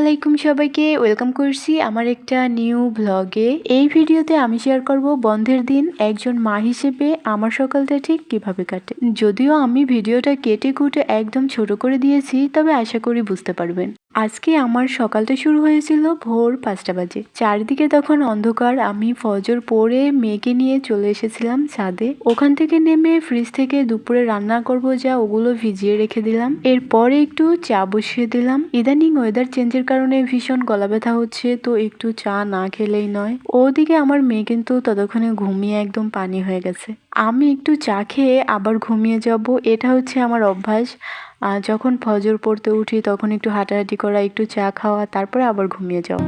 আলাইকুম সবাইকে ওয়েলকাম করছি আমার একটা নিউ ব্লগে। এই ভিডিওতে আমি শেয়ার করব বন্ধের দিন একজন মা হিসেবে আমার সকালটা ঠিক কিভাবে কাটে। যদিও আমি ভিডিওটা কেটে কুটে একদম ছোট করে দিয়েছি, তবে আশা করি বুঝতে পারবেন। আজকে আমার সকালটা শুরু হয়েছিল ভোর 5টা বাজে। চারিদিকে তখন অন্ধকার। আমি ফজর পড়ে মেয়েকে নিয়ে চলে এসেছিলাম ছাদে। ওখান থেকে নেমে ফ্রিজ থেকে দুপুরে রান্না করব যা ওগুলো ভিজিয়ে রেখে দিলাম। এরপরে একটু চা বসিয়ে দিলাম। ইদানিং ওয়েদার চেঞ্জের কারণে ভীষণ গলা ব্যথা হচ্ছে, তো একটু চা না খেলেই নয়। ওদিকে আমার মেয়ে কিন্তু ততক্ষণে ঘুমিয়ে একদম পানি হয়ে গেছে। আমি একটু চা খেয়ে আবার ঘুমিয়ে যাব, এটা হচ্ছে আমার অভ্যাস। যখন ফজর পড়তে উঠি তখন একটু হাঁটাহাঁটি করা, একটু চা খাওয়া, তারপরে আবার ঘুমিয়ে যাও।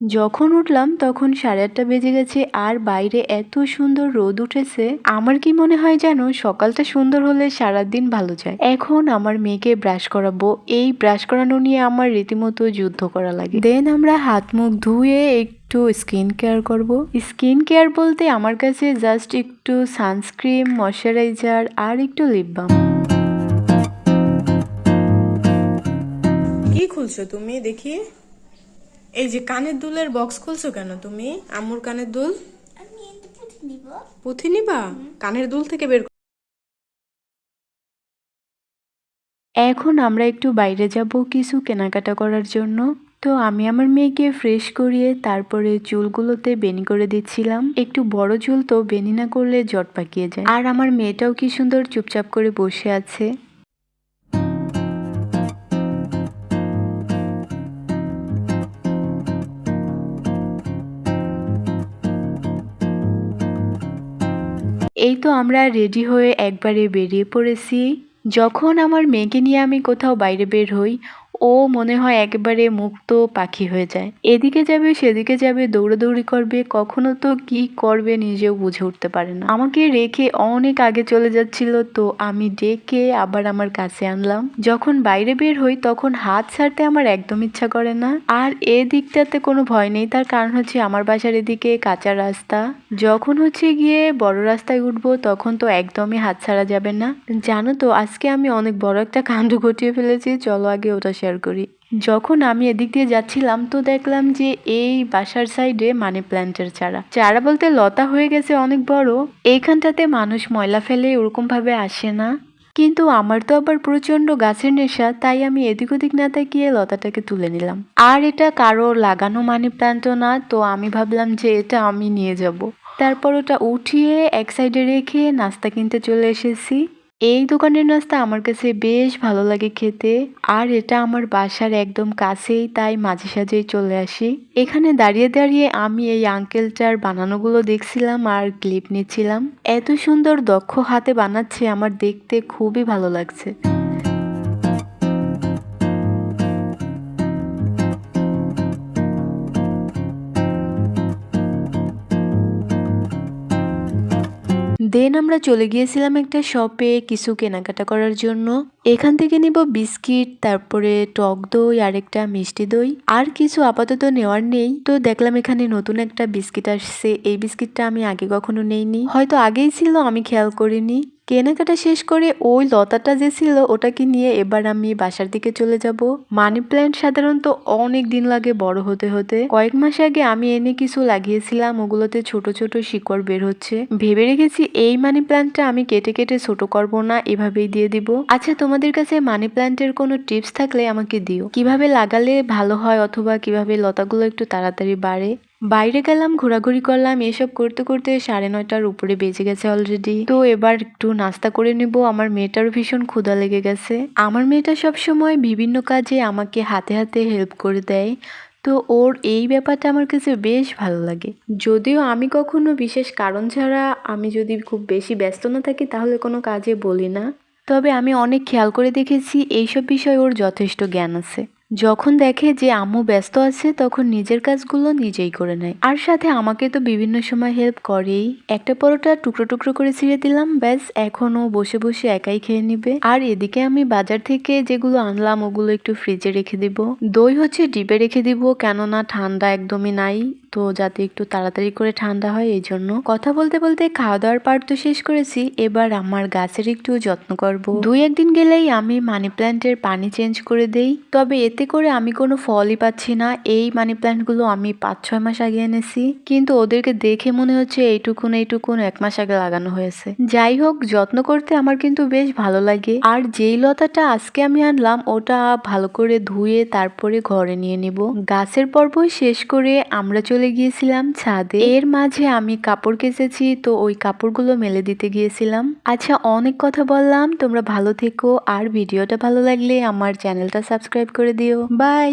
যখন উঠলাম তখন 8:30 বেজে গেছে, আর বাইরে এত সুন্দর রোদ উঠেছে। আমার কি মনে হয় জানো, সকালটা সুন্দর হলে সারাদিন ভালো যায়। এখন আমার মেয়েকে ব্রাশ করাবো। এই ব্রাশ করানো নিয়ে আমার রীতিমতো যুদ্ধ করা লাগে। দেন আমরা হাত মুখ ধুয়ে একটু স্কিন কেয়ার করব। স্কিন কেয়ার বলতে আমার কাছে জাস্ট একটু সানস্ক্রিন, ময়শ্চারাইজার আর একটু লিপ বাম। কি খুলছো তুমি দেখি? এই যে কানের দুলের বক্স খুলছো কেন তুমি? আম্মুর কানের দুল পুঁথি নিবা? কানের দুল থেকে বের এখন আমরা একটু বাইরে যাব কিছু কেনাকাটা করার জন্য। তো আমি আমার মেয়েকে ফ্রেশ করিয়ে তারপরে চুলগুলোতে বেনি করে দিচ্ছিলাম। একটু বড় চুল তো বেনি না করলে জট পাকিয়ে যায়। আর আমার মেয়েটাও কি সুন্দর চুপচাপ করে বসে আছে। এই তো আমরা রেডি হয়ে একবারে বেরিয়ে পড়েছি। যখন আমার মেয়েকে নিয়ে আমি কোথাও বাইরে বের হই, ও মনে হয় একেবারে মুক্ত পাখি হয়ে যায়। এদিকে যাবে সেদিকে যাবে, দৌড়াদৌড়ি করবে, কখনো তো কি করবে নিজেও বুঝে উঠতে পারে না। আমাকে রেখে অনেক আগে চলে যাচ্ছিল, তো আমি ডেকে আবার আমার কাছে আনলাম। যখন বাইরে বের হই তখন হাত ছাড়তে আমার একদম ইচ্ছা করে না। আর এদিকটাতে কোনো ভয় নেই, তার কারণ হচ্ছে আমার বাসার এদিকে কাঁচা রাস্তা। যখন হচ্ছে গিয়ে বড় রাস্তায় উঠবো তখন তো একদমই হাত ছাড়া যাবে না। জানো তো আজকে আমি অনেক বড় একটা কাণ্ড ঘটিয়ে ফেলেছি, চলো আগে ওটা শেয়ার করি। যখন আমি এদিক দিয়ে যাচ্ছিলাম তো দেখলাম যে এই বাসার সাইডে মানি প্ল্যান্টের চারা চারা বলতে লতা হয়ে গেছে অনেক বড়। এইখানটাতে মানুষ ময়লা ফেলে ওরকম ভাবে আসে না, কিন্তু আমার তো আবার প্রচন্ড গাছের নেশা, তাই আমি এদিক ওদিক না তাকিয়ে লতাটাকে তুলে নিলাম। আর এটা কারো লাগানো মানি প্ল্যান্টও না, তো আমি ভাবলাম যে এটা আমি নিয়ে যাব। তারপর ওটা উঠিয়ে এক সাইডে রেখে নাস্তা কিনতে চলে এসেছি। এই দোকানের নাস্তা আমার কাছে বেশ ভালো লাগে খেতে, আর এটা আমার বাসার একদম কাছেই, তাই মাঝে সাঝেই চলে আসি। এখানে দাঁড়িয়ে দাঁড়িয়ে আমি এই আঙ্কেলটার বানানোগুলো দেখছিলাম আর ক্লিপ নিচ্ছিলাম। এত সুন্দর দক্ষ হাতে বানাচ্ছে, আমার দেখতে খুবই ভালো লাগছে। দেন আমরা চলে গিয়েছিলাম একটা শপে কিছু কেনাকাটা করার জন্য। এখান থেকে নিব বিস্কিট, তারপরে টক দই আর একটা মিষ্টি দই, আর কিছু আপাতত নেওয়ার নেই। তো দেখলাম এখানে নতুন একটা বিস্কিট আসছে, এই বিস্কিটটা আমি আগে কখনো নেইনি, হয়তো আগেই ছিল আমি খেয়াল করিনি। কেনাকাটা শেষ করে ওই লতাটা যে ছিল ওটাকে নিয়ে এবার আমি বাসার দিকে চলে যাব। মানি প্ল্যান্ট সাধারণত অনেক দিন লাগে বড় হতে হতে। কয়েক মাস আগে আমি এনে কিছু লাগিয়েছিলাম, ওগুলোতে ছোট ছোট শিকড় বের হচ্ছে। ভেবে রেখেছি এই মানি প্ল্যান্টটা আমি কেটে কেটে ছোট করব না, এভাবেই দিয়ে দিব। আচ্ছা, তোমাদের কাছে মানি প্ল্যান্টের কোনো টিপস থাকলে আমাকে দিও, কিভাবে লাগালে ভালো হয় অথবা কিভাবে লতাগুলো একটু তাড়াতাড়ি বাড়ে। বাইরে গেলাম, ঘোরাঘুরি করলাম, এসব করতে করতে 9:30টার উপরে বেজে গেছে অলরেডি। তো এবার একটু নাস্তা করে নিব। আমার মেয়েটারও ভীষণ ক্ষুধা লেগে গেছে। আমার মেয়েটা সব সময় বিভিন্ন কাজে আমাকে হাতে হাতে হেল্প করে দেয়, তো ওর এই ব্যাপারটা আমার কাছে বেশ ভালো লাগে। যদিও আমি কখনো বিশেষ কারণ ছাড়া, আমি যদি খুব বেশি ব্যস্ত না থাকি তাহলে কোনো কাজে বলি না, তবে আমি অনেক খেয়াল করে দেখেছি এইসব বিষয়ে ওর যথেষ্ট জ্ঞান আছে। যখন দেখে যে আম্মু ব্যস্ত আছে তখন নিজের কাজগুলো নিজেই করে নেয়, আর সাথে আমাকে তো বিভিন্ন সময় হেল্প করেই। একটা পরোটা টুকরো টুকরো করে ছিঁড়ে দিলাম, ব্যাস এখনো বসে বসে একাই খেয়ে নিবে। আর এদিকে আমি বাজার থেকে যেগুলো আনলাম ওগুলো একটু ফ্রিজে রেখে দিব। দই হচ্ছে ডিপে রেখে দিব, কেননা ঠান্ডা একদমই নাই, তো যাতে একটু তাড়াতাড়ি করে ঠান্ডা হয় এই জন্য। কথা বলতে বলতে খাওয়া দাওয়ার পার্ট তো শেষ করেছি, এবার আমার গাছের একটু যত্ন করব। 2-1 দিন গেলেই আমি মানি প্ল্যান্টের পানি চেঞ্জ করে দেই, তবে এতে করে আমি কোনো ফলই পাচ্ছি না। এই মানি প্ল্যান্ট গুলো আমি 5-6 মাস আগে এনেছি, কিন্তু ওদেরকে দেখে মনে হচ্ছে এইটুকুন 1 মাস আগে লাগানো হয়েছে। যাই হোক, যত্ন করতে আমার কিন্তু বেশ ভালো লাগে। আর যেই লতাটা আজকে আমি আনলাম ওটা ভালো করে ধুয়ে তারপরে ঘরে নিয়ে নিব। গাছের পর্বই শেষ করে আমরা চলে গিয়েছিলাম ছাদে। এর মাঝে আমি কাপড় কেচেছি, তো ওই কাপড়গুলো মেলে দিতে গিয়েছিলাম। আচ্ছা, অনেক কথা বললাম, তোমরা ভালো থেকো, আর ভিডিওটা ভালো লাগলে আমার চ্যানেলটা সাবস্ক্রাইব করে দিও। বাই।